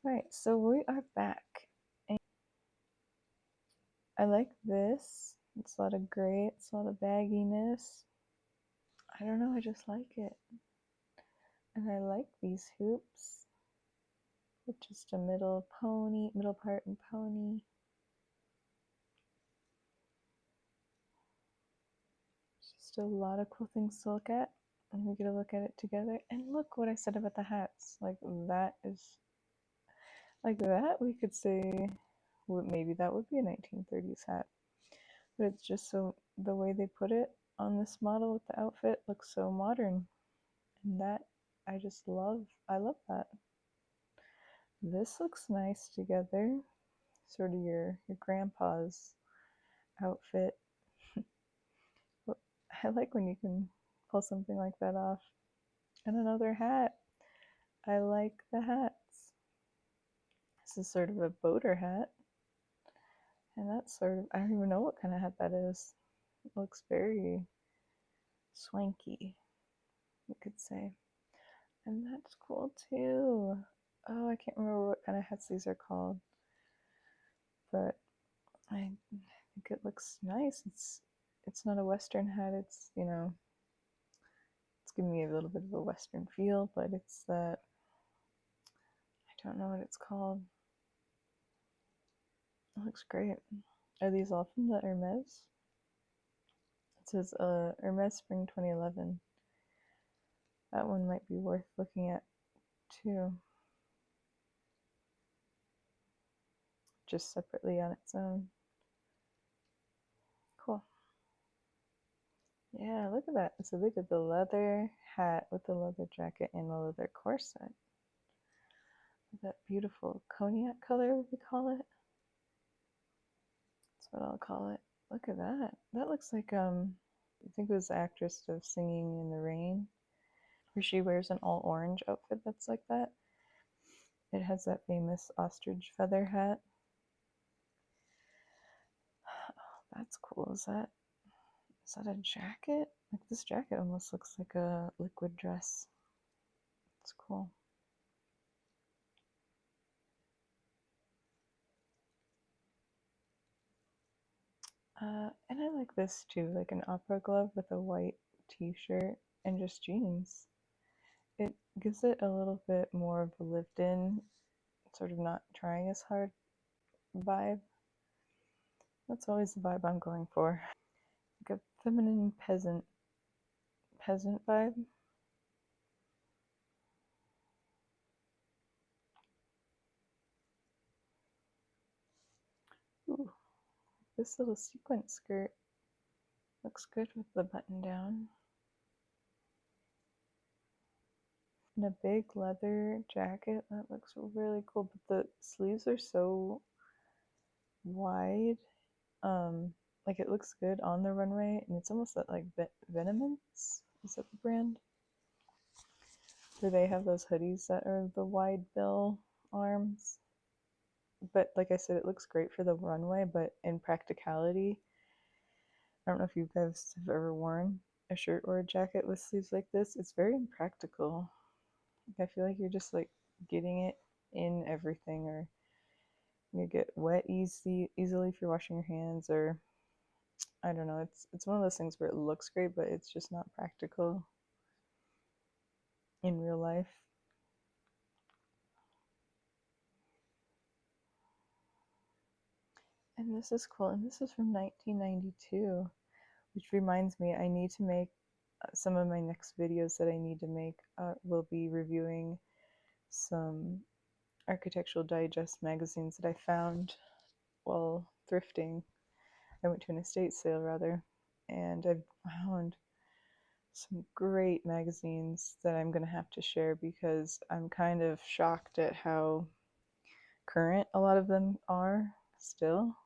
Right, so we are back. And I like this. It's a lot of gray, it's a lot of bagginess. I don't know, I just like it. And I like these hoops with just a middle part and pony. Just a lot of cool things to look at. And we get to look at it together. And look what I said about the hats. Like that is, like that we could say, maybe that would be a 1930s hat. But it's just so, the way they put it on this model with the outfit looks so modern. And that, I just love, I love that. This looks nice together. Sort of your grandpa's outfit. I like when you can pull something like that off. And another hat. I like the hats. This is sort of a boater hat. And that's sort of, I don't even know what kind of hat that is. It looks very swanky, you could say. And that's cool too. Oh, I can't remember what kind of hats these are called. But I think it looks nice. It's not a Western hat. It's, you know, it's giving me a little bit of a Western feel, but it's that, I don't know what it's called. It looks great. Are these all from the Hermes? It says Hermes Spring 2011. That one might be worth looking at too. Just separately on its own. Cool. Yeah, look at that. So they did the leather hat with the leather jacket and the leather corset. That beautiful cognac color, we call it. That's what I'll call it. Look at that. That looks like, I think it was the actress of Singing in the Rain, where she wears an all orange outfit that's like that. It has that famous ostrich feather hat. Oh, that's cool. Is that a jacket? Like, this jacket almost looks like a liquid dress. It's cool. And I like this too, like an opera glove with a white t-shirt and just jeans. It gives it a little bit more of a lived-in, sort of not trying as hard vibe. That's always the vibe I'm going for. Like a feminine peasant vibe. Ooh, this little sequin skirt looks good with the button down. And a big leather jacket, that looks really cool, but the sleeves are so wide. Like, it looks good on the runway, and it's almost like Venomance, is that the brand? Where they have those hoodies that are the wide bill arms. But like I said, it looks great for the runway, but in practicality, I don't know if you guys have ever worn a shirt or a jacket with sleeves like this. It's very impractical. I feel like you're just like getting it in everything, or you get wet easily if you're washing your hands, or I don't know. It's one of those things where it looks great, but it's just not practical in real life. And this is cool. And this is from 1992, which reminds me, I need to make some of my next videos that I need to make will be reviewing some Architectural Digest magazines that I found while thrifting. I went to an estate sale rather, and I found some great magazines that I'm going to have to share because I'm kind of shocked at how current a lot of them are still,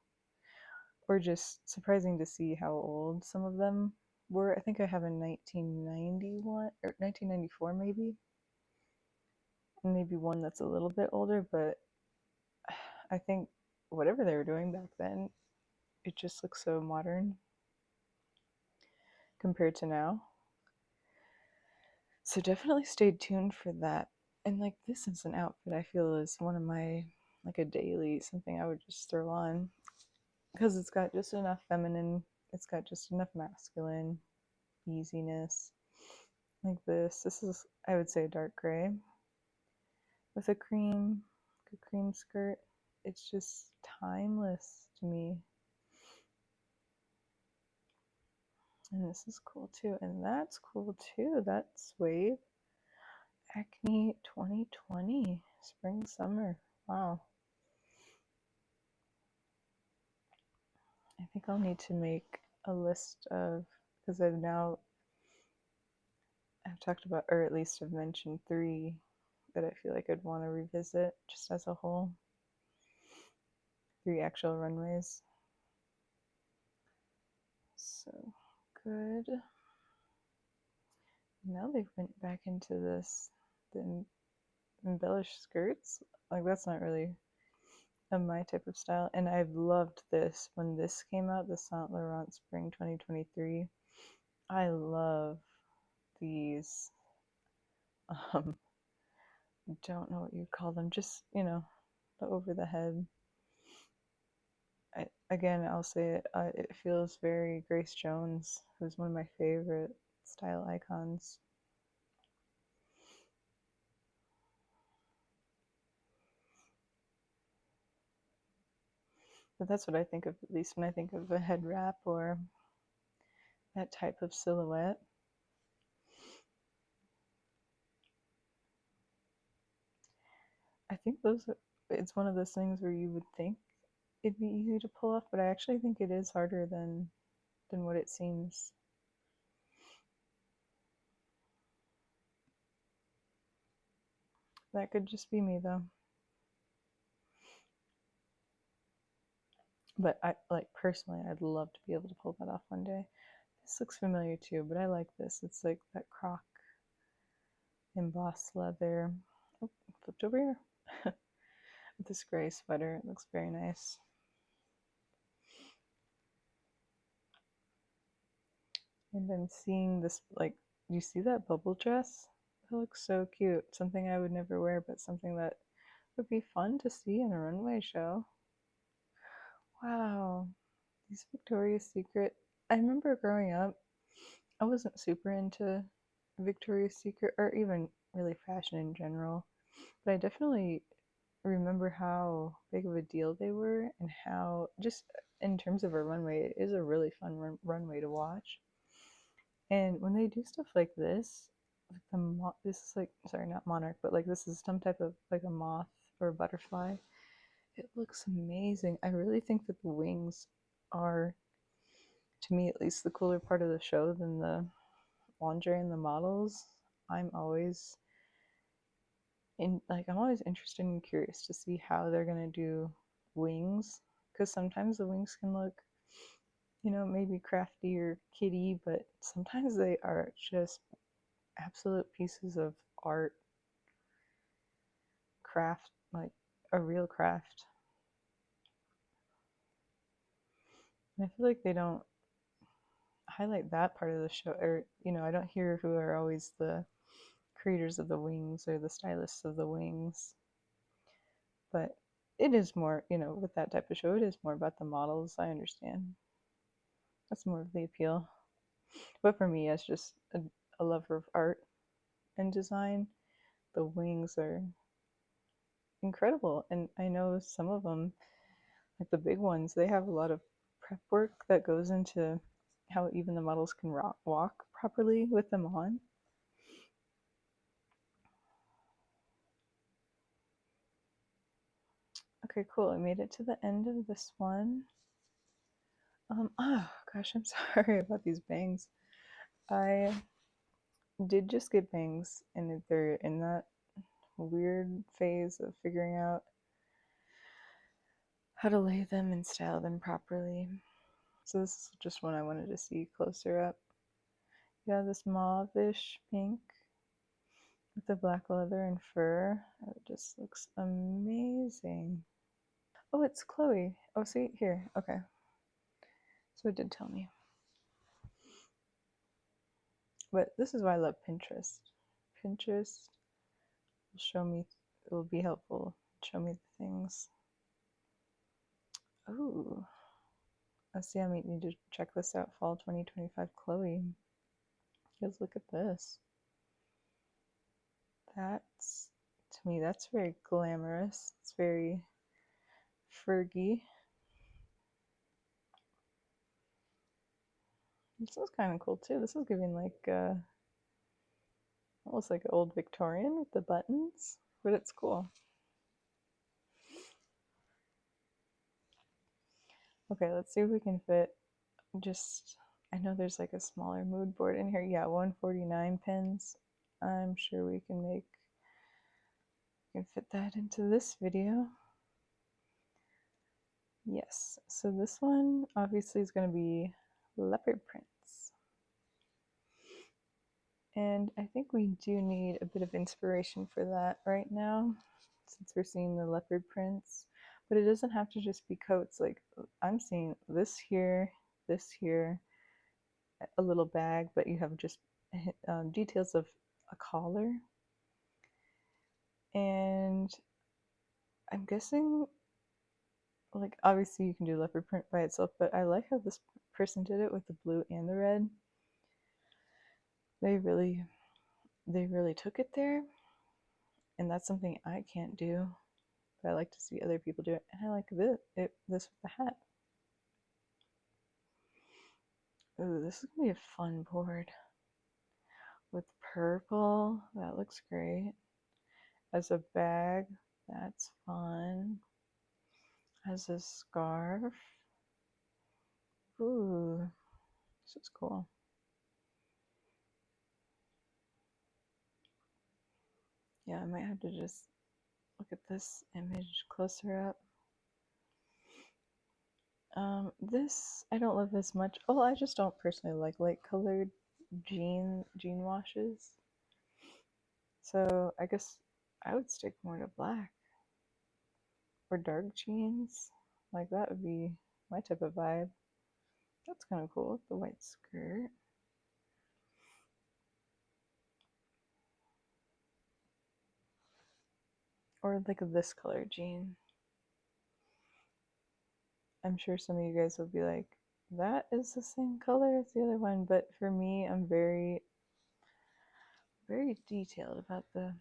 or just surprising to see how old some of them were. I think I have a 1991 or 1994 maybe one that's a little bit older, but I think whatever they were doing back then, it just looks so modern compared to now. So definitely stay tuned for that. And like this is an outfit I feel is one of my, like a daily, something I would just throw on because it's got just enough feminine, it's got just enough masculine easiness. Like this is, I would say, dark gray with a cream skirt. It's just timeless to me. And this is cool too, and that's cool too. That's suede. Acne 2020 spring summer. Wow. I think I'll need to make a list of, because I've talked about, or at least I've mentioned 3 that I feel like I'd want to revisit just as a whole. 3 actual runways. So good. Now they went back into the embellished skirts. Like that's not really my type of style. And I've loved this when this came out, the Saint Laurent Spring 2023. I love these. Um, don't know what you'd call them. Just the over the head. Again, I'll say it. It feels very Grace Jones, who's one of my favorite style icons. But that's what I think of, at least when I think of a head wrap or that type of silhouette. I think it's one of those things where you would think it'd be easy to pull off, but I actually think it is harder than what it seems. That could just be me though. But I like personally, I'd love to be able to pull that off one day. This looks familiar too, but I like this. It's like that croc embossed leather. Oh, flipped over here. With this gray sweater. It looks very nice. And I'm seeing this, like, you see that bubble dress? It looks so cute. Something I would never wear, but something that would be fun to see in a runway show. Wow. These Victoria's Secret. I remember growing up, I wasn't super into Victoria's Secret or even really fashion in general, but I definitely remember how big of a deal they were and how, just in terms of a runway, it is a really fun runway to watch. And when they do stuff like this, like this is like, sorry, not monarch, but like this is some type of like a moth or a butterfly. It looks amazing. I really think that the wings are, to me at least, the cooler part of the show than the lingerie and the models. I'm always I'm always interested and curious to see how they're gonna do wings, because sometimes the wings can look, maybe crafty or kitty, but sometimes they are just absolute pieces of art, craft, like a real craft. And I feel like they don't highlight that part of the show, or I don't hear who are always the creators of the wings or the stylists of the wings. But it is more, with that type of show, it is more about the models. I understand. That's more of the appeal. But for me, as just a lover of art and design, the wings are incredible. And I know some of them, like the big ones, they have a lot of prep work that goes into how even the models can walk properly with them on. Okay, cool. I made it to the end of this one. Oh gosh, I'm sorry about these bangs. I did just get bangs, and they're in that weird phase of figuring out how to lay them and style them properly. So this is just one I wanted to see closer up. Yeah, this mauve-ish pink with the black leather and fur. It just looks amazing. Oh, it's Chloe. Oh, see, here. Okay. So it did tell me. But this is why I love Pinterest. Pinterest show me, it will be helpful. Show me the things. Oh, let's see. I might need to check this out. Fall 2025 Chloe. Because look at this. That's, to me, that's very glamorous. It's very Fergie. This is kind of cool too. This is giving like almost like old Victorian with the buttons, but it's cool. Okay, let's see if we can fit just, I know there's like a smaller mood board in here. Yeah, 149 pins. I'm sure we can fit that into this video. Yes, so this one obviously is going to be leopard prints. And I think we do need a bit of inspiration for that right now, since we're seeing the leopard prints. But it doesn't have to just be coats. Like, I'm seeing this here, a little bag, but you have just details of a collar. And I'm guessing, like, obviously you can do leopard print by itself, but I like how this person did it with the blue and the red. They really took it there, and that's something I can't do, but I like to see other people do it. And I like this with the hat. Ooh, this is gonna be a fun board with purple. That looks great. As a bag, that's fun. As a scarf, ooh, this is cool. Yeah, I might have to just look at this image closer up. This I don't love as much. Oh, I just don't personally like light colored jean washes. So I guess I would stick more to black or dark jeans. Like that would be my type of vibe. That's kind of cool. The white skirt. Or like this color jean. I'm sure some of you guys will be like, that is the same color as the other one. But for me, I'm very, very detailed about the,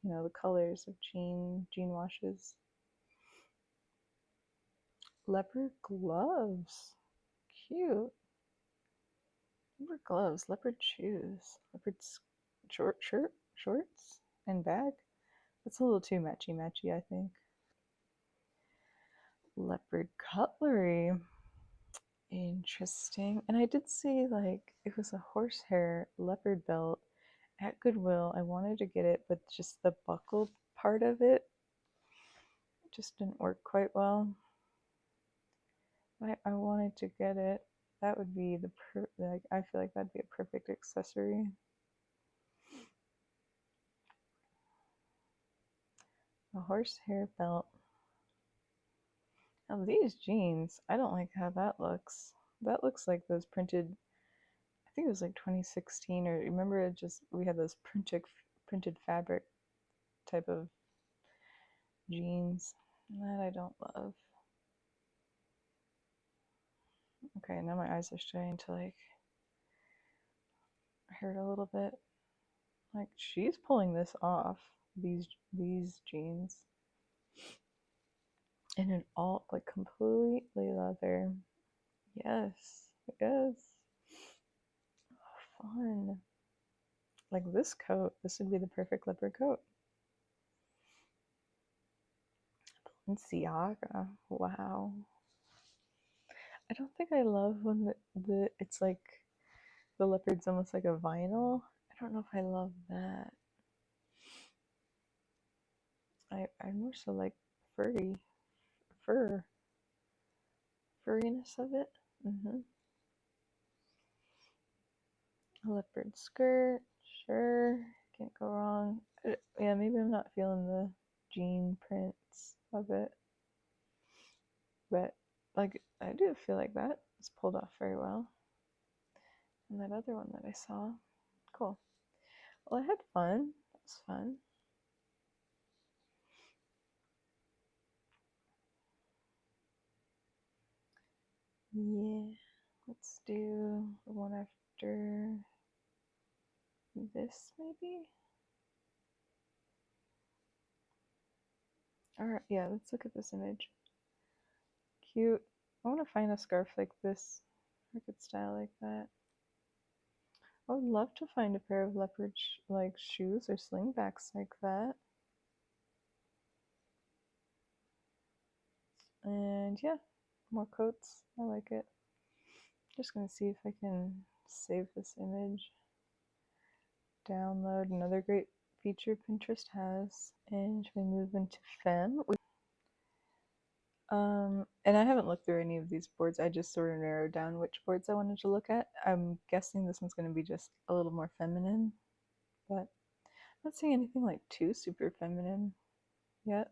the colors of jean washes. Leopard gloves. Cute. Leopard gloves, leopard shoes, leopard shorts, and bag. That's a little too matchy, I think. Leopard cutlery. Interesting. And I did see like it was a horsehair leopard belt at Goodwill. I wanted to get it, but just the buckle part of it just didn't work quite well. I wanted to get it. That would be like I feel like that'd be a perfect accessory. A horsehair belt. Now these jeans, I don't like how that looks. That looks like those printed, I think it was like 2016, or remember it just, we had those printed fabric type of jeans. That I don't love. Okay, now my eyes are starting to like hurt a little bit. Like she's pulling this off, these jeans. In an all like completely leather. Yes, yes. Oh, fun. Like this coat, this would be the perfect leopard coat. Balenciaga. Wow. I don't think I love when the it's like the leopard's almost like a vinyl. I don't know if I love that. I more so like furry fur furriness of it. A leopard skirt, sure, can't go wrong. Yeah, maybe I'm not feeling the jean prints of it, but like I do feel like that is pulled off very well. And that other one that I saw, cool. Well, I had fun. It was fun. Yeah, let's do the one after this, maybe? Alright, yeah, let's look at this image. Cute. I want to find a scarf like this, or a good style like that. I would love to find a pair of leopard like shoes or slingbacks like that. And yeah, more coats. I like it. Just gonna see if I can save this image. Download. Another great feature Pinterest has. And we move into Femme. And I haven't looked through any of these boards. I just sort of narrowed down which boards I wanted to look at. I'm guessing this one's going to be just a little more feminine, but I'm not seeing anything like too super feminine yet.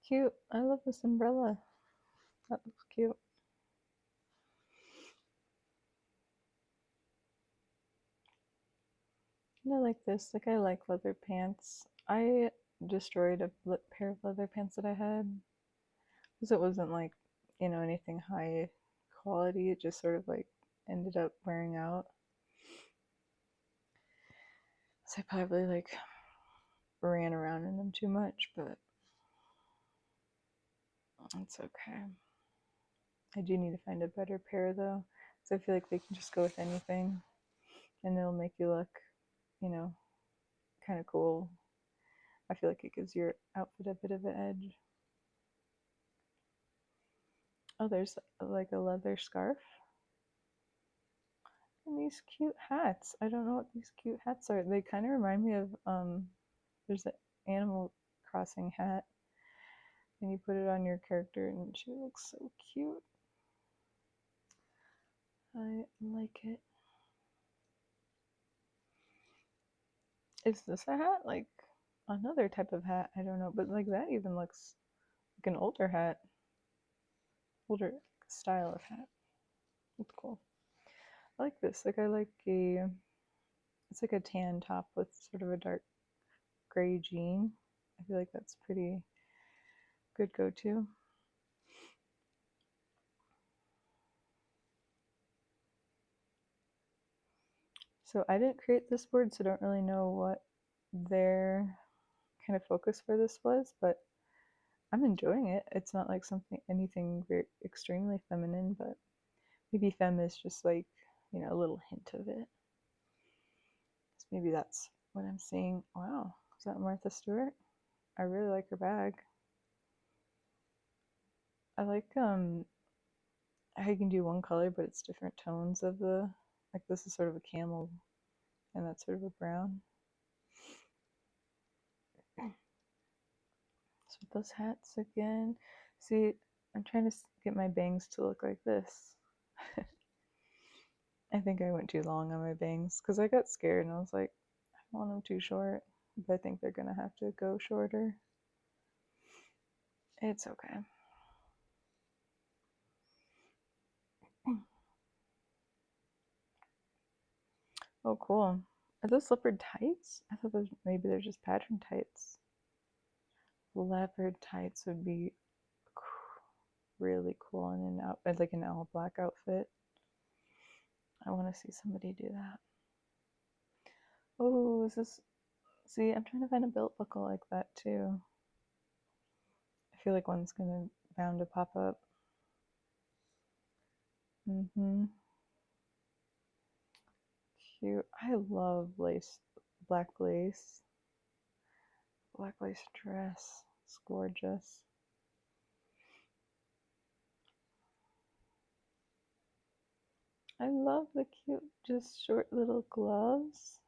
Cute. I love this umbrella. That looks cute. And I like this. Like, I like leather pants. I destroyed a pair of leather pants that I had because it wasn't like, anything high quality. It just sort of like ended up wearing out. So I probably like ran around in them too much, but it's okay. I do need to find a better pair though, so I feel like they can just go with anything and it'll make you look, you know, kind of cool. I feel like it gives your outfit a bit of an edge. Oh, there's like a leather scarf. And these cute hats. I don't know what these cute hats are. They kind of remind me of, there's an Animal Crossing hat. And you put it on your character and she looks so cute. I like it. Is this a hat? Like another type of hat? I don't know. But like that even looks like an older hat. Older style of hat. It's cool. I like this. Like I like it's like a tan top with sort of a dark gray jean. I feel like that's pretty good go-to. So I didn't create this board, so I don't really know what their kind of focus for this was, but I'm enjoying it. It's not like anything very extremely feminine, but maybe femme is just like, a little hint of it. So maybe that's what I'm seeing. Wow, is that Martha Stewart? I really like her bag. I like how you can do one color, but it's different tones of like this is sort of a camel, and that's sort of a brown. So with those hats again, see, I'm trying to get my bangs to look like this. I think I went too long on my bangs because I got scared and I was like, I don't want them too short, but I think they're gonna have to go shorter. It's okay. Oh, cool. Are those leopard tights? I thought maybe they're just pattern tights. Leopard tights would be really cool in like an all black outfit. I want to see somebody do that. Oh, is this? See, I'm trying to find a belt buckle like that too. I feel like one's bound to pop up. Cute. I love lace, black lace. Black lace dress. It's gorgeous. I love the cute, just short little gloves.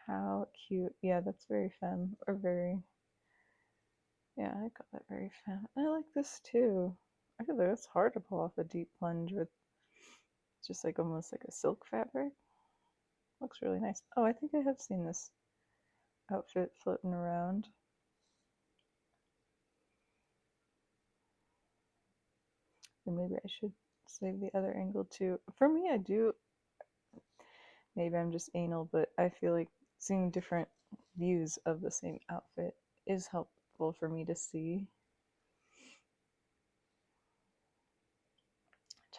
How cute. Yeah, that's very femme, or very, yeah, I got that very femme. I like this too. I feel like it's hard to pull off a deep plunge with just like almost like a silk fabric. Looks really nice. Oh, I think I have seen this outfit floating around. And maybe I should save the other angle too. For me, I do. maybe I'm just anal, but I feel like seeing different views of the same outfit is helpful for me to see.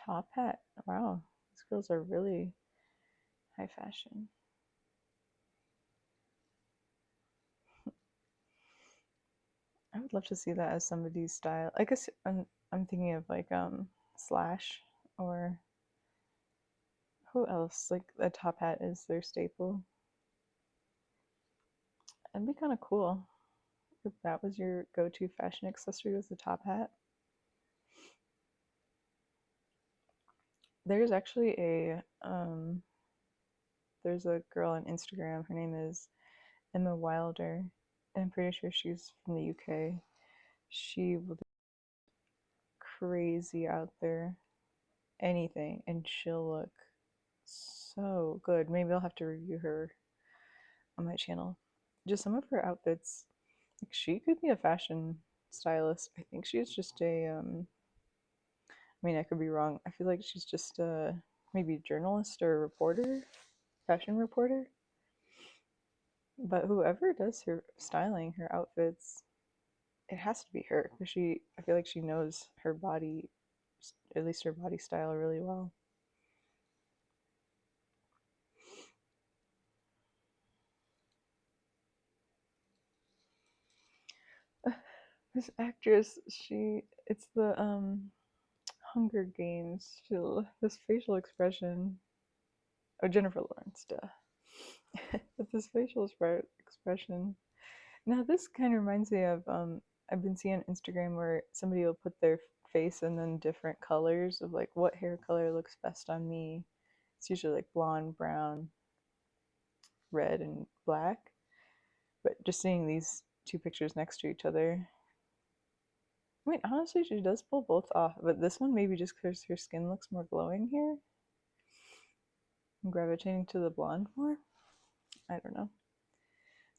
Top hat. Wow, these girls are really high fashion. I would love to see that as somebody's style. I guess I'm thinking of like Slash or who else? Like a top hat is their staple. It'd be kind of cool if that was your go-to fashion accessory was the top hat. There's actually there's a girl on Instagram. Her name is Emma Wilder, and I'm pretty sure she's from the UK. She will do crazy out there, anything, and she'll look so good. Maybe I'll have to review her on my channel. Just some of her outfits, like she could be a fashion stylist. I think she's just a I mean, I could be wrong. I feel like she's just a maybe journalist or a reporter, fashion reporter. But whoever does her styling, her outfits, it has to be her because I feel like she knows her body, at least her body style, really well. This actress, it's the Hunger Games. This facial expression. Oh, Jennifer Lawrence, duh. But this facial expression. Now this kind of reminds me of I've been seeing on Instagram where somebody will put their face and then different colors of like what hair color looks best on me. It's usually like blonde, brown, red, and black. But just seeing these two pictures next to each other. I mean, honestly, she does pull both off, but this one maybe just because her skin looks more glowing here. I'm gravitating to the blonde more. I don't know.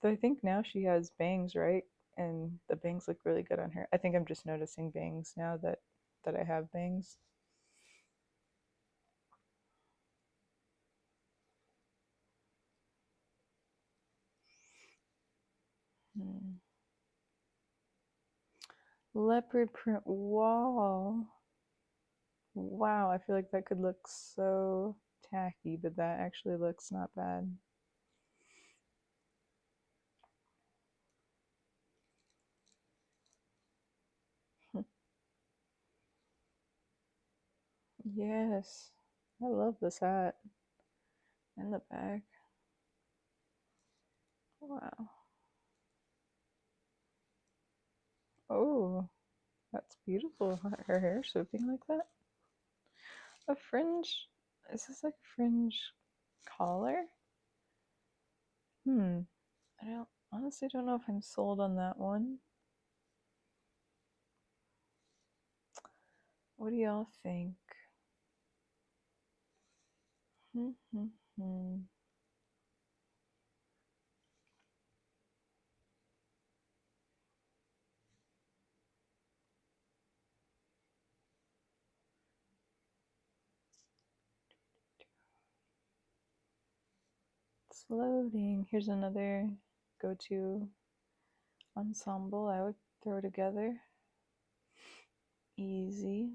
Though I think now she has bangs, right? And the bangs look really good on her. I think I'm just noticing bangs now that I have bangs. Hmm. Leopard print wall. Wow, I feel like that could look so tacky, but that actually looks not bad. Yes, I love this hat and the bag. Wow. Oh, that's beautiful. Her hair swooping like that. A fringe. Is this like a fringe collar? Hmm. I don't honestly don't know if I'm sold on that one. What do y'all think? Hmm, hmm, hmm. It's loading. Here's another go-to ensemble I would throw together. Easy.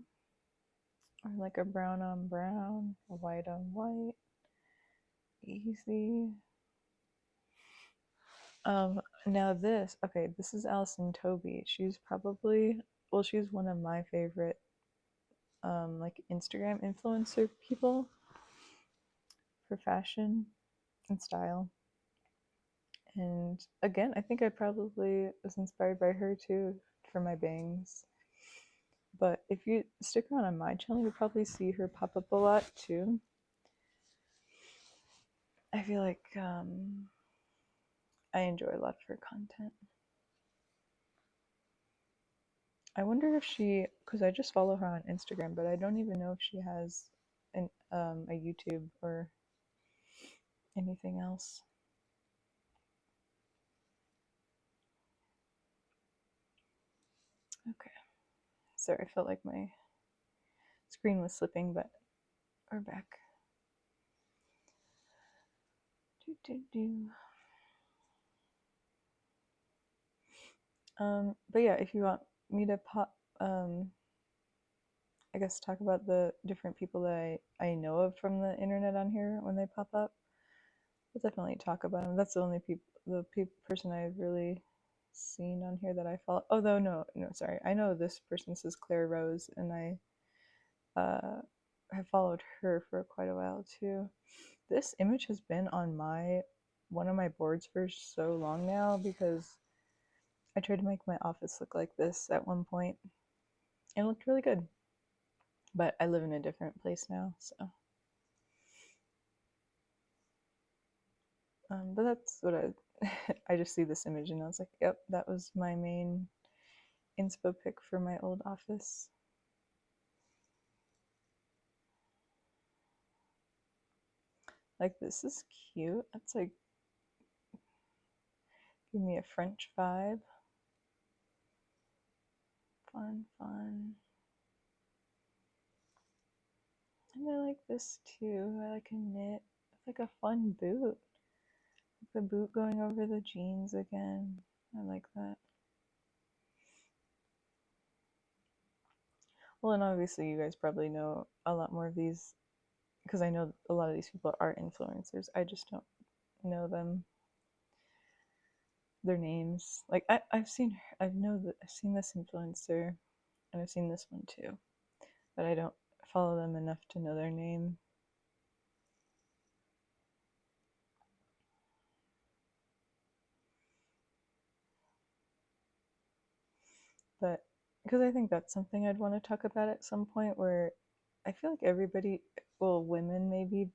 Or like a brown on brown, a white on white. Easy. Now this is Alison Toby. She's probably, well, she's one of my favorite like Instagram influencer people for fashion and style. And again, I think I probably was inspired by her too for my bangs. But if you stick around on my channel, you'll probably see her pop up a lot too. I feel like I enjoy a lot of her content. I wonder if because I just follow her on Instagram, but I don't even know if she has a YouTube or anything else. Okay, sorry, I felt like my screen was slipping, but we're back. But yeah, if you want me to I guess talk about the different people that I know of from the internet on here when they pop up, we'll definitely talk about them. That's the only person I've really seen on here that I follow. Although no, sorry, I know this person says Claire Rose, and I have followed her for quite a while too. This image has been on one of my boards for so long now because I tried to make my office look like this at one point and it looked really good. But I live in a different place now, so. But that's what I just see this image and I was like, yep, that was my main inspo pick for my old office. Like, this is cute. That's like, give me a French vibe. Fun. And I like this too. I like a knit. It's like a fun boot. The boot going over the jeans again. I like that. Well, and obviously you guys probably know a lot more of these because I know a lot of these people are influencers. I just don't know their names. Like I've seen I've seen this influencer and I've seen this one too, but I don't follow them enough to know their name. But because I think that's something I'd want to talk about at some point where I feel like everybody, well, women maybe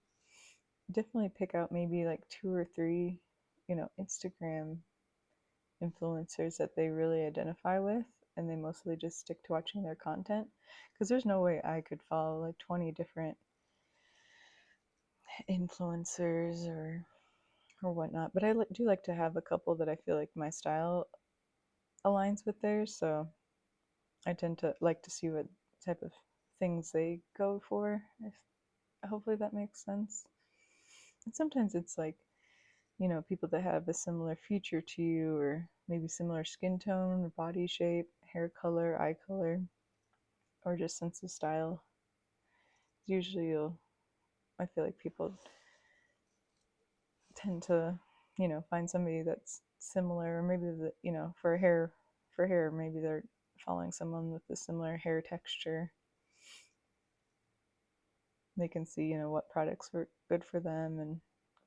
definitely pick out maybe like two or three, Instagram influencers that they really identify with and they mostly just stick to watching their content because there's no way I could follow like 20 different influencers or whatnot, but I do like to have a couple that I feel like my style aligns with theirs, so I tend to like to see what type of things they go for. If hopefully that makes sense. And sometimes it's like, people that have a similar feature to you or maybe similar skin tone or body shape, hair color, eye color, or just sense of style. Usually I feel like people tend to, find somebody that's similar, or maybe for hair, maybe they're following someone with a similar hair texture. They can see, what products were good for them, and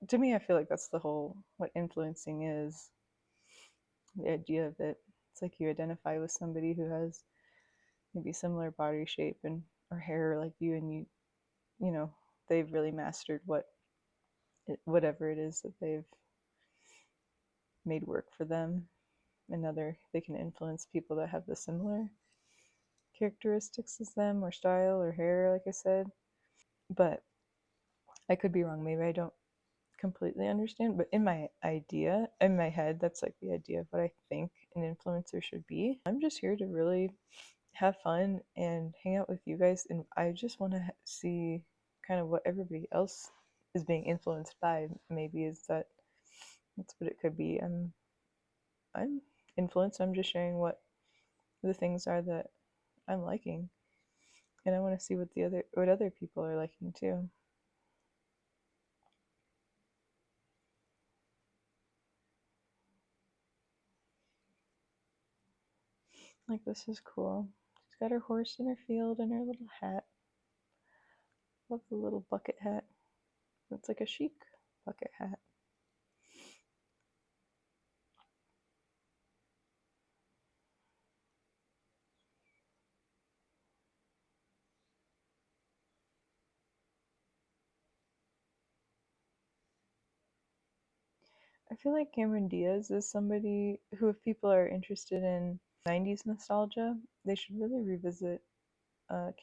to me, I feel like that's the whole what influencing is. The idea of it, it's like you identify with somebody who has maybe similar body shape and or hair like you, and you know, they've really mastered whatever it is that they've made work for them. They can influence people that have the similar characteristics as them or style or hair, like I said. But I could be wrong. Maybe I don't completely understand, but in my head, that's like the idea of what I think an influencer should be. I'm just here to really have fun and hang out with you guys, and I just want to see kind of what everybody else is being influenced by. Maybe that's what it could be. I'm influenced. I'm just sharing what the things are that I'm liking, and I want to see what other people are liking too. Like, this is cool. She's got her horse in her field and her little hat. Love the little bucket hat. It's like a chic bucket hat. I feel like Cameron Diaz is somebody who, if people are interested in 90s nostalgia, they should really revisit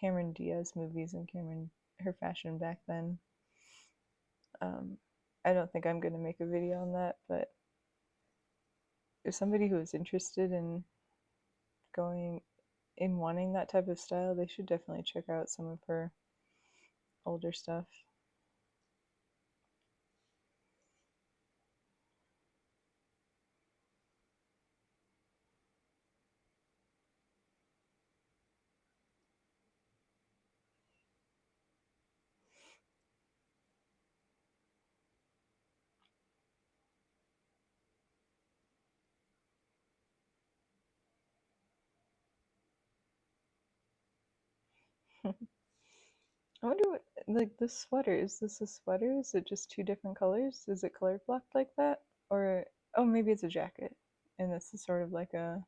Cameron Diaz movies and her fashion back then. Um, I don't think I'm going to make a video on that, but if somebody who is interested in going in wanting that type of style, they should definitely check out some of her older stuff. I wonder what, like, this sweater, is this a sweater? Is it just two different colors? Is it color blocked like that? Or, oh, maybe it's a jacket. And this is sort of like a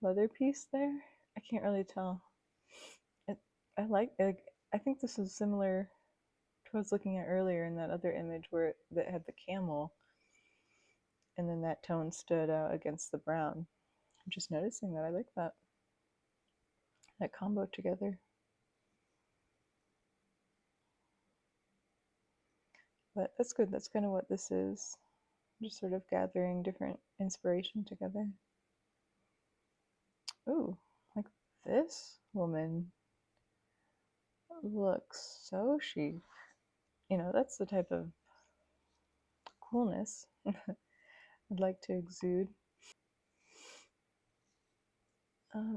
leather piece there. I can't really tell. It, I like, I think this is similar to what I was looking at earlier in that other image where that had the camel and then that tone stood out against the brown. I'm just noticing that I like that combo together. But that's good. That's kind of what this is. Just sort of gathering different inspiration together. Ooh, like this woman looks so chic. You know, that's the type of coolness I'd like to exude.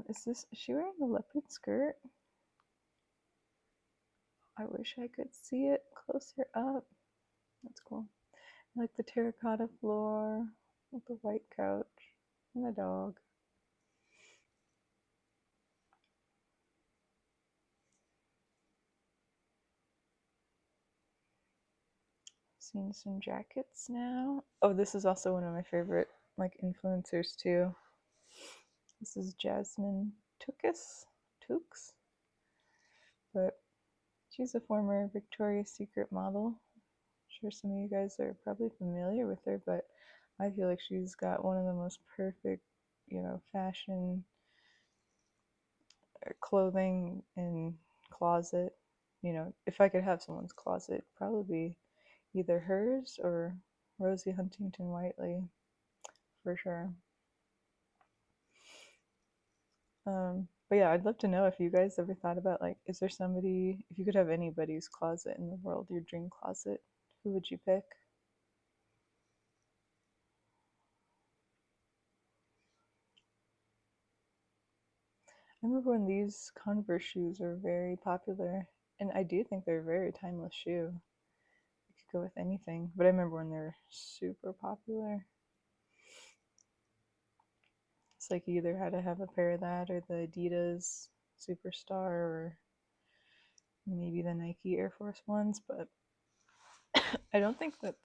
Is she wearing a leopard skirt? I wish I could see it closer up. That's cool. I like the terracotta floor with the white couch and the dog. Seeing some jackets now. Oh, this is also one of my favorite like influencers too. This is Jasmine Tukes, but she's a former Victoria's Secret model. I'm sure some of you guys are probably familiar with her, but I feel like she's got one of the most perfect, fashion clothing and closet. If I could have someone's closet, probably be either hers or Rosie Huntington Whiteley for sure. But yeah, I'd love to know if you guys ever thought about like, is there somebody, if you could have anybody's closet in the world, your dream closet, who would you pick? I remember when these Converse shoes were very popular, and I do think they're a very timeless shoe. You could go with anything, but I remember when they're super popular. It's like you either had to have a pair of that or the Adidas Superstar or maybe the Nike Air Force Ones, but I don't think that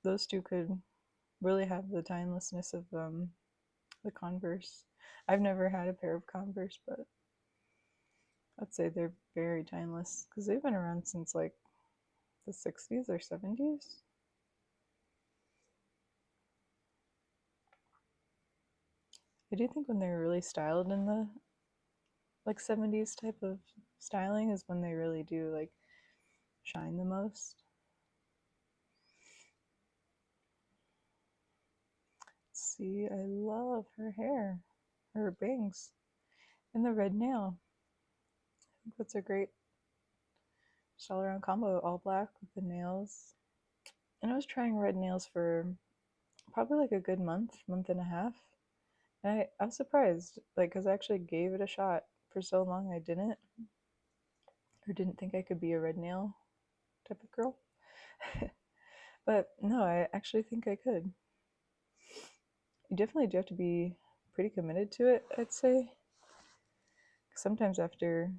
those two could really have the timelessness of the Converse. I've never had a pair of Converse, but I'd say they're very timeless because they've been around since like the 60s or 70s. I do think when they're really styled in the like 70s type of styling is when they really do like shine the most. See, I love her hair, her bangs, and the red nail. I think that's a great all around combo, all black with the nails. And I was trying red nails for probably like a good month and a half. And I was surprised, like, because I actually gave it a shot for so long I didn't, or didn't think I could be a red nail type of girl. But no, I actually think I could. You definitely do have to be pretty committed to it, I'd say. Sometimes after,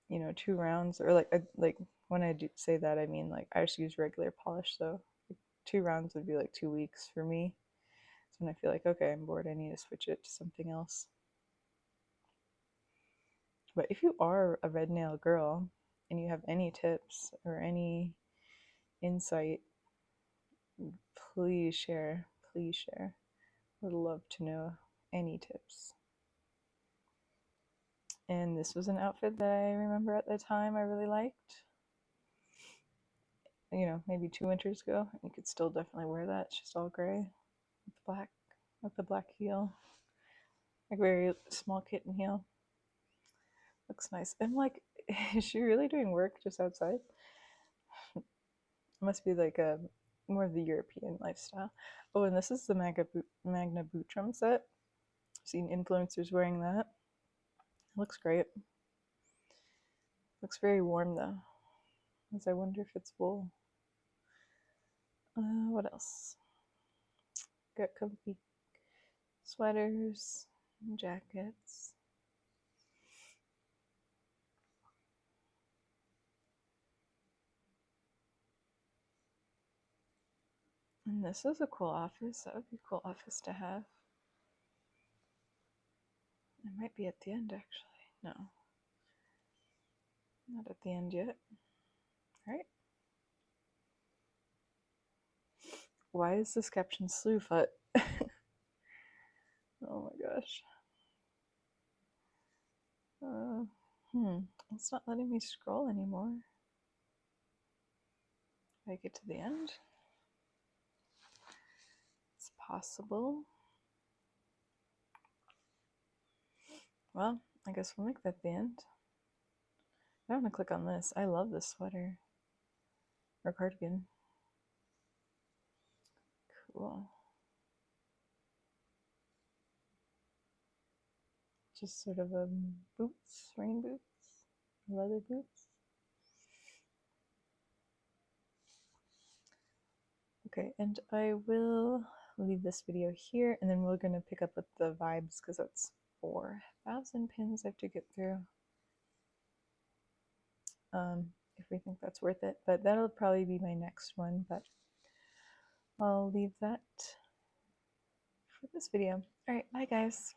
2 rounds, or like when I do say that, I mean like I just use regular polish, so like 2 rounds would be like 2 weeks for me. So when I feel like, okay, I'm bored, I need to switch it to something else. But if you are a red nail girl and you have any tips or any insight, please share. Please share. Would love to know any tips. And this was an outfit that I remember at the time I really liked. Maybe 2 winters ago. You could still definitely wear that. It's just all gray with the black heel. Like very small kitten heel. Looks nice. I'm like, is she really doing work just outside? It must be like a more of the European lifestyle. Oh, and this is the Magna Bootrum set. I've seen influencers wearing that. It looks great. Looks very warm though. As I wonder if it's wool. What else? Got comfy sweaters, jackets. And this is a cool office. That would be a cool office to have. It might be at the end, actually. No. Not at the end yet. Right? Why is this caption Sleuth Hut? Oh my gosh. It's not letting me scroll anymore. Did I get to the end? It's possible. Well, I guess we'll make that the end. I want to click on this. I love this sweater. Or cardigan. Cool. Just sort of a boots, rain boots, leather boots. Okay, and I will leave this video here, and then we're going to pick up with the vibes because that's 4,000 pins I have to get through. If we think that's worth it, but that'll probably be my next one, but I'll leave that for this video. All right, bye guys.